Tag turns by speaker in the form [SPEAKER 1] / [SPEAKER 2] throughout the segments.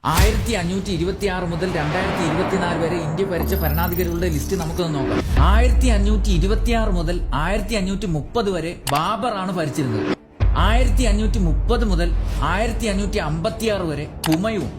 [SPEAKER 1] 1526 മുതൽ 2024 വരെ ഇന്ത്യ ഭരിച്ച ഭരണാധികാരികളുടെ ലിസ്റ്റ് നമുക്കൊന്ന് നോക്കാം. 1526 മുതൽ 1530 വരെ ബാബറാണ് ഭരിച്ചിരുന്നത്. 1530 മുതൽ 1556 വരെ ഹുമയൂൺ.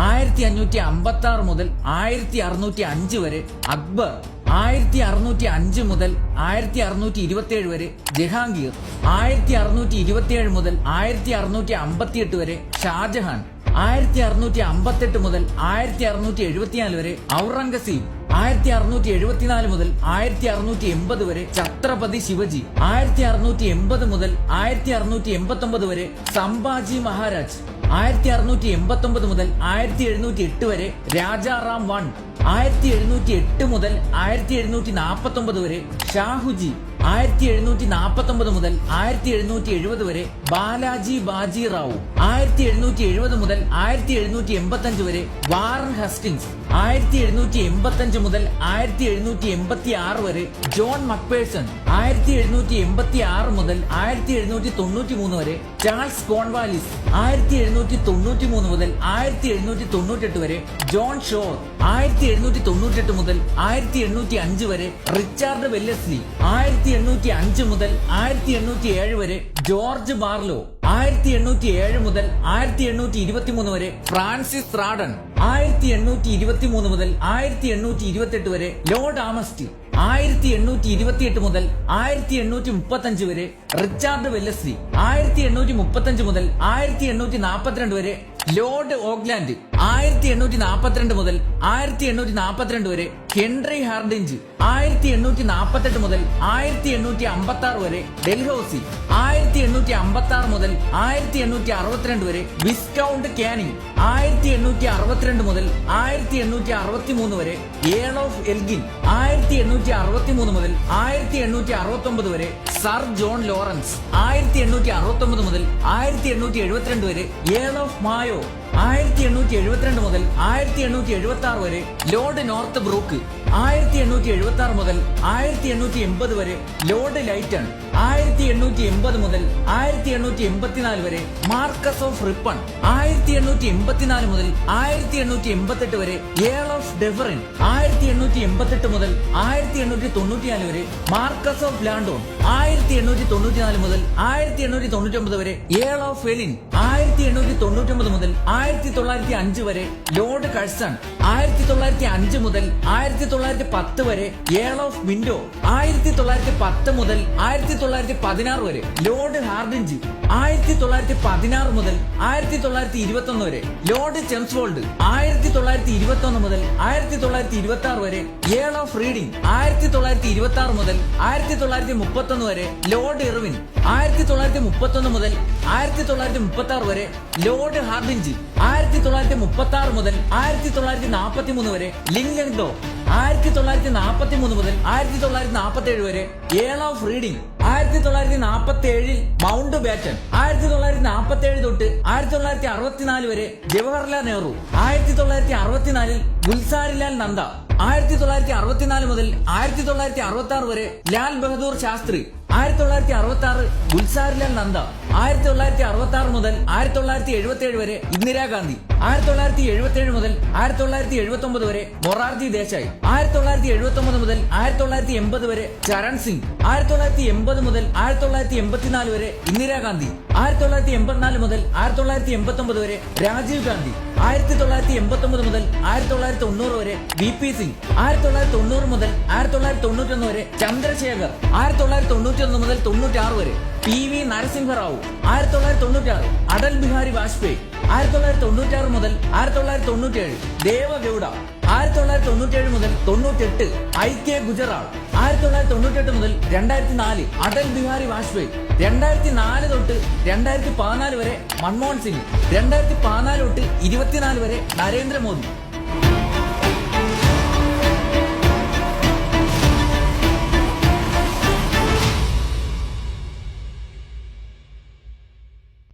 [SPEAKER 1] 1556 മുതൽ 1605 വരെ അക്ബർ. 1605 മുതൽ 1627 വരെ ജഹാംഗീർ. 1627 മുതൽ 1658 വരെ ഷാജഹാൻ. 1658 മുതൽ 1674 വരെ ഔറംഗസീബ്. 1674 മുതൽ 1680 വരെ ഛത്രപതി ശിവജി. 1680 മുതൽ 1689 വരെ സംഭാജി മഹാരാജ്. 1689 മുതൽ 1708 വരെ രാജാറാം 1. 1708 മുതൽ 1749 വരെ ഷാഹുജി. 1749 മുതൽ 1770 വരെ ബാലാജി ബാജി റാവു. 1770 മുതൽ 1785 വരെ വാറൻ ഹസ്റ്റിങ്സ്. 1785 മുതൽ 1786 വരെ ജോൺ മക്പേഴ്സൺ. 1786 മുതൽ 1793 വരെ ചാൾസ് കോൺവാലിസ്. 1793 മുതൽ 1798 വരെ ജോൺ ഷോർ. 1798 മുതൽ 1805 വരെ റിച്ചാർഡ് വെല്ലസ്ലി. 1805 മുതൽ 1807 വരെ ജോർജ് ബാർലോ. 1807 മുതൽ 1823 വരെ ഫ്രാൻസിസ് റാഡൻ. 1823 മുതൽ 1828 വരെ ലോർഡ് ആമസ്റ്റി. 1828 മുതൽ 1835 വരെ റിച്ചാർഡ് വെല്ലസ്ലി. 1835 മുതൽ 1842 വരെ ലോർഡ് ഓഗ്ലാൻഡ്. 1842 മുതൽ 1842 വരെ ഹെൻറി ഹാർഡിഞ്ച്. 1848 മുതൽ 1856 വരെ ഡെൽഹൌസി. 1856 മുതൽ 1862 വരെ വിസ്കൗണ്ട് കാനിങ്. 1862 മുതൽ 1863 വരെ ഏൾ ഓഫ് എൽഗിൻ. 1863 മുതൽ 1869 വരെ സർ ജോൺ ലോറൻസ്. 1869 മുതൽ 1872 വരെ ഏൾ ഓഫ് മായോ. 1872 മുതൽ 1876 വരെ ലോർഡ് നോർത്ത് ബ്രൂക്ക്. 1876 മുതൽ 1880 വരെ ലോർഡ് ലൈറ്റൺ. 1880 മുതൽ 1884 വരെ മാർക്കസ് ഓഫ് റിപ്പൺ. 1884 മുതൽ 1888 വരെ ഏൾ ഓഫ് ഡെഫറിൻ. 1888 മുതൽ 1894 വരെ മാർക്കസ് ഓഫ് ലാൻഡോൺ. 1894 മുതൽ 1899 വരെ ഏൾ ഓഫ് എലിൻ. 1899 മുതൽ 1905 വരെ ലോർഡ് കഴ്സൺ. 1905 മുതൽ 1910 വരെ ഏൾ ഓഫ് വിൻഡോ. 1910 മുതൽ 1916 വരെ ലോർഡ് ഹാർഡിഞ്ച്. 1916 മുതൽ 1921 വരെ ലോർഡ് ചെംസ്വോൾഡ്. 1921 മുതൽ 1926 വരെ ഏൾ ഓഫ് റീഡിംഗ്. 1926 മുതൽ 1931 വരെ ലോർഡ് ഇർവിൻ. 1931 മുതൽ 1936 വരെ ലോർഡ് ഹാർഡിഞ്ച്. 1936 മുതൽ 1943 വരെ ലിംഗ്ലൻഡോ. 1943 മുതൽ 1947 വരെ Earl of reading. 1947 mount batten. 1947 തൊട്ട് 1964 വരെ ജവഹർലാൽ നെഹ്റു. 1964 ഗുൽസാരിലാൽ നന്ദ. 1964 മുതൽ 1966 വരെ ലാൽ ബഹദൂർ ശാസ്ത്രി. 1966 ഗുൽസാരിലാൽ നന്ദ. 1966 മുതൽ 1977 വരെ ഇന്ദിരാഗാന്ധി. 1977 മുതൽ 1979 വരെ മൊറാർജി ദേശായി. 1979 മുതൽ 1980 വരെ ചരൺ സിംഗ്. 1980 മുതൽ 1984 വരെ ഇന്ദിരാഗാന്ധി. 1984 മുതൽ 1989 വരെ രാജീവ് ഗാന്ധി. 1989 മുതൽ 1990 വരെ VP സിംഗ്. 1990 മുതൽ 1991 വരെ ചന്ദ്രശേഖർ. 1991 മുതൽ 96 വരെ PV നരസിംഹറാവു. 1996 അടൽ ബിഹാരി വാജ്പേയി. 1996 മുതൽ 1997 ദേവഗൌഡ. 1997 മുതൽ 98 IK ഗുജറാൾ. 1998 മുതൽ 2004 അടൽ ബിഹാരി വാജ്പേയി. 2004 തൊട്ട് 2014 വരെ മൻമോഹൻ സിംഗ്. 2014 തൊട്ട് 24 വരെ നരേന്ദ്രമോദി.